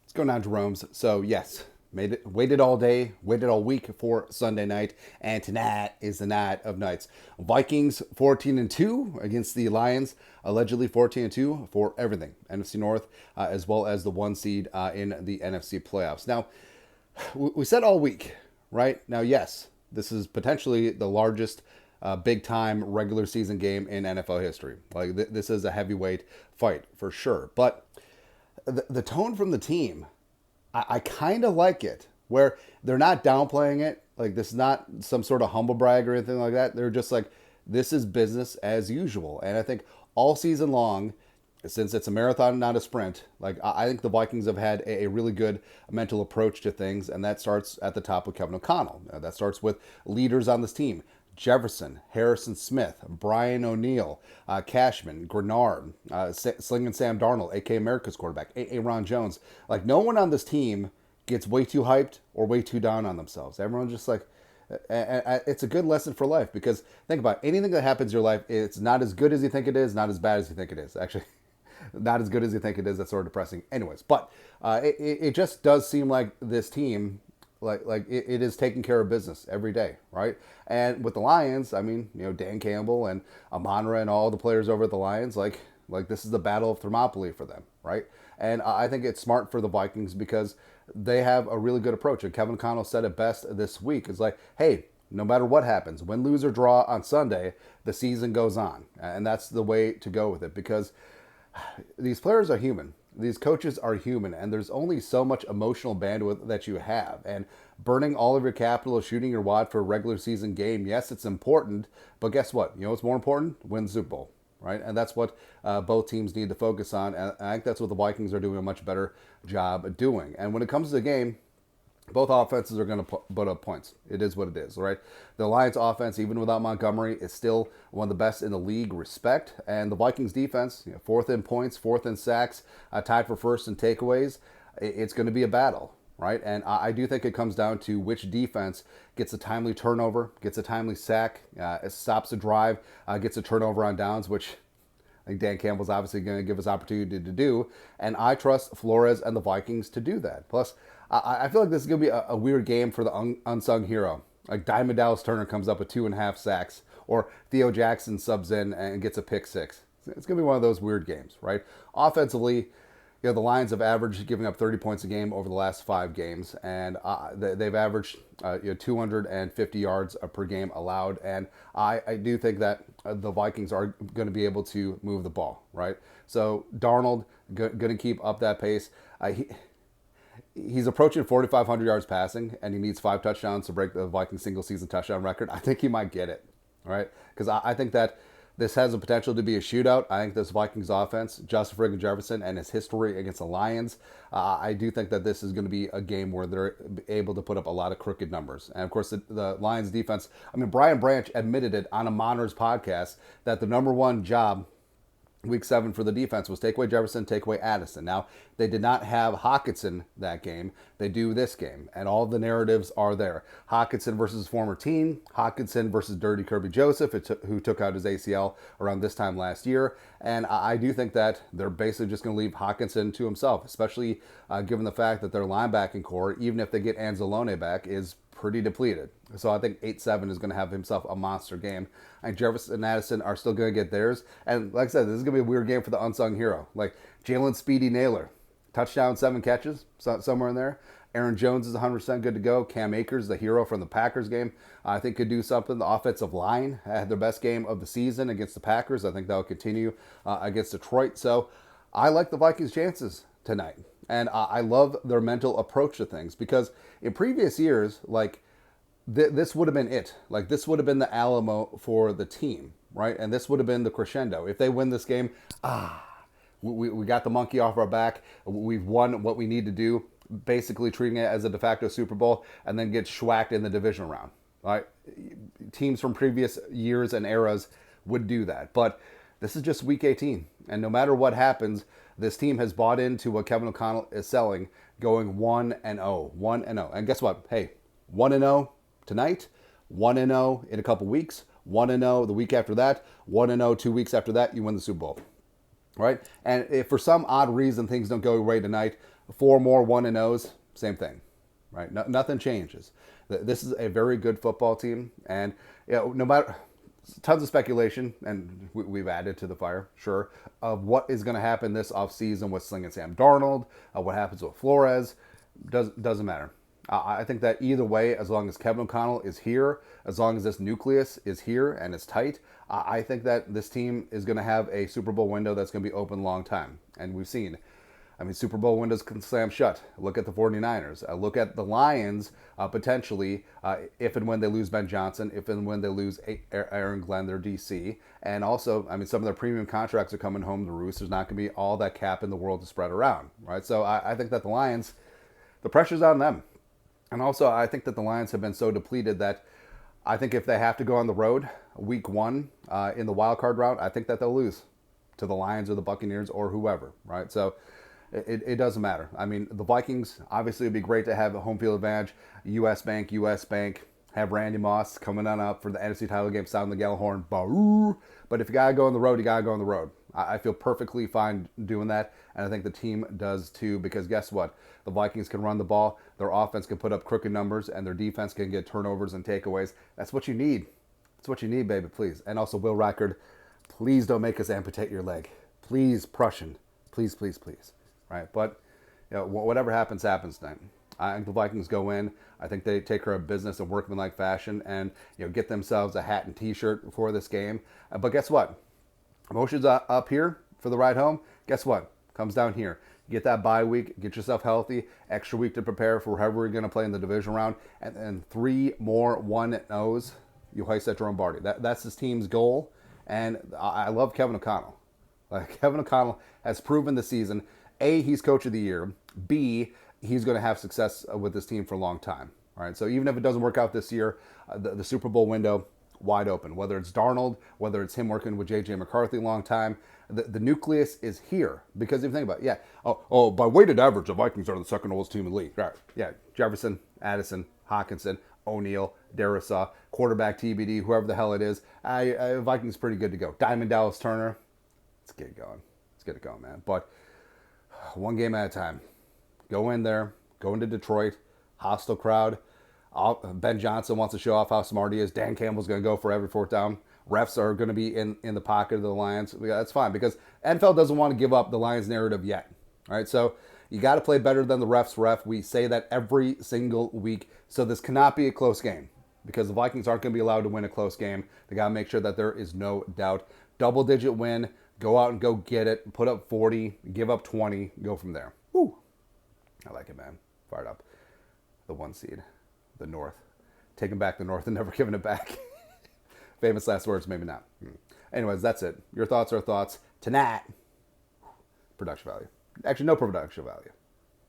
What's going on, Jerome's? So yes, waited all day, waited all week for Sunday night, and tonight is the night of nights. Vikings 14-2 against the Lions, allegedly 14-2 for everything NFC North, as well as the one seed in the NFC playoffs. Now, we said all week, right? Now, yes, this is potentially the largest big time regular season game in NFL history. Like this is a heavyweight fight for sure, but the tone from the team, I kind of like it, where they're not downplaying it. Like, this is not some sort of humble brag or anything like that. They're just like, this is business as usual. And I think all season long, since it's a marathon and not a sprint, like, I think the Vikings have had a really good mental approach to things, and that starts at the top with Kevin O'Connell. That starts with leaders on this team. Jefferson, Harrison Smith, Brian O'Neill, Cashman, Grenard, Slinging Sam Darnold, a.k.a. America's quarterback, Aaron Jones. Like, no one on this team gets way too hyped or way too down on themselves. Everyone's just like, it's a good lesson for life, because think about it, anything that happens in your life, it's not as good as you think it is, not as bad as you think it is. Actually, not as good as you think it is. That's sort of depressing. Anyways, but it just does seem like this team, it is taking care of business every day, right? And with the Lions, I mean, Dan Campbell and Amon-Ra and all the players over at the Lions, like this is the battle of Thermopylae for them, right? And I think it's smart for the Vikings because they have a really good approach. And Kevin O'Connell said it best this week. It's like, hey, no matter what happens, win, lose, or draw on Sunday, the season goes on. And that's the way to go with it, because these players are human. These coaches are human, and there's only so much emotional bandwidth that you have. And burning all of your capital, shooting your wad for a regular season game, yes, it's important, but guess what? You know what's more important? Win the Super Bowl, right? And that's what both teams need to focus on. And I think that's what the Vikings are doing a much better job of doing. And when it comes to the game, both offenses are going to put up points. It is what it is, right? The Lions offense, even without Montgomery, is still one of the best in the league, respect. And the Vikings defense, fourth in points, fourth in sacks, tied for first in takeaways. It's going to be a battle, right? And I do think it comes down to which defense gets a timely turnover, gets a timely sack, stops a drive, gets a turnover on downs, which I think Dan Campbell's obviously going to give us opportunity to do. And I trust Flores and the Vikings to do that. Plus, I feel like this is going to be a weird game for the unsung hero. Like Diamond Dallas Turner comes up with 2.5 sacks, or Theo Jackson subs in and gets a pick six. It's going to be one of those weird games, right? Offensively, the Lions have averaged giving up 30 points a game over the last 5 games, and they've averaged 250 yards per game allowed. And I do think that the Vikings are going to be able to move the ball, right? So Darnold going to keep up that pace. He's approaching 4,500 yards passing, and he needs 5 touchdowns to break the Vikings single-season touchdown record. I think he might get it, right? Because I think that this has the potential to be a shootout. I think this Vikings offense, Justin Friggin Jefferson, and his history against the Lions, I do think that this is going to be a game where they're able to put up a lot of crooked numbers. And, of course, the Lions defense, I mean, Brian Branch admitted it on a Moners podcast that the number one job Week 7 for the defense was take away Jefferson, take away Addison. Now, they did not have Hockenson that game. They do this game, and all the narratives are there. Hockenson versus his former team. Hockenson versus Dirty Kirby Joseph, who took out his ACL around this time last year. And I do think that they're basically just going to leave Hockenson to himself, especially given the fact that their linebacking core, even if they get Anzalone back, is pretty depleted. So I think 8-7 is going to have himself a monster game. And Jefferson and Addison are still going to get theirs. And like I said, this is going to be a weird game for the unsung hero. Like Jalen Speedy Naylor, touchdown, 7 catches, somewhere in there. Aaron Jones is 100% good to go. Cam Akers, the hero from the Packers game, I think could do something. The offensive line had their best game of the season against the Packers. I think that will continue against Detroit. So I like the Vikings' chances tonight. And I love their mental approach to things, because in previous years, like, this would have been it. Like, this would have been the Alamo for the team, right? And this would have been the crescendo. If they win this game, we got the monkey off our back. We've won what we need to do, basically treating it as a de facto Super Bowl, and then get schwacked in the division round, right? Teams from previous years and eras would do that. But this is just Week 18. And no matter what happens, this team has bought into what Kevin O'Connell is selling, going 1-0, 1-0. And guess what? Hey, 1-0 tonight, 1-0 in a couple weeks, 1-0 the week after that, 1-0 2 weeks after that, you win the Super Bowl, right? And if for some odd reason things don't go right tonight, 4 more 1-0s, same thing, right? Nothing changes. This is a very good football team, and no matter tons of speculation, and we've added to the fire, sure, of what is going to happen this offseason with Sling and Sam Darnold, what happens with Flores, doesn't matter. I think that either way, as long as Kevin O'Connell is here, as long as this nucleus is here and it's tight, I think that this team is going to have a Super Bowl window that's going to be open a long time. And we've seen, Super Bowl windows can slam shut. Look at the 49ers. Look at the Lions, potentially, if and when they lose Ben Johnson, if and when they lose Aaron Glenn, their DC. And also, some of their premium contracts are coming home to roost. There's not going to be all that cap in the world to spread around, right? So I think that the Lions, the pressure's on them. And also, I think that the Lions have been so depleted that I think if they have to go on the road week 1 in the wild card round, I think that they'll lose to the Lions or the Buccaneers or whoever, right? So it doesn't matter. The Vikings, obviously, it would be great to have a home field advantage. US Bank, have Randy Moss coming on up for the NFC title game, sound the Gala horn. But if you got to go on the road, you got to go on the road. I feel perfectly fine doing that, and I think the team does too, because guess what? The Vikings can run the ball, their offense can put up crooked numbers, and their defense can get turnovers and takeaways. That's what you need. That's what you need, baby, please. And also, Will Rackard, please don't make us amputate your leg. Please, Prussian. Please, please, please. Right? But whatever happens tonight. I think the Vikings go in. I think they take care of business in workmanlike fashion and get themselves a hat and T-shirt for this game. But guess what? Emotions up here for the ride home. Guess what? Comes down here. Get that bye week. Get yourself healthy. Extra week to prepare for whoever you're going to play in the division round. And then 3 more 1-0s. You hoist that Jerome Barty. That's this team's goal. And I love Kevin O'Connell. Kevin O'Connell has proven this season, A, he's coach of the year. B, he's going to have success with this team for a long time. All right. So even if it doesn't work out this year, the Super Bowl window, wide open. Whether it's Darnold, whether it's him working with J.J. McCarthy a long time, the nucleus is here. Because if you think about it, by weighted average, the Vikings are the second oldest team in the league. Right. Yeah, Jefferson, Addison, Hawkinson, O'Neal, Darisaw, quarterback TBD, whoever the hell it is. Vikings pretty good to go. Diamond Dallas Turner, let's get it going. Let's get it going, man. But one game at a time. Go in there. Go into Detroit. Hostile crowd. Ben Johnson wants to show off how smart he is. Dan Campbell's going to go for every 4th down. Refs are going to be in the pocket of the Lions. That's fine because NFL doesn't want to give up the Lions narrative yet. All right, so you got to play better than the refs ref. We say that every single week. So this cannot be a close game because the Vikings aren't going to be allowed to win a close game. They got to make sure that there is no doubt. Double-digit win. Go out and go get it. Put up 40. Give up 20. Go from there. Woo. I like it, man. Fired up. The 1 seed. The North. Taking back the North and never giving it back. Famous last words, maybe not. Anyways, that's it. Your thoughts are thoughts. Tonight, production value. Actually, no production value.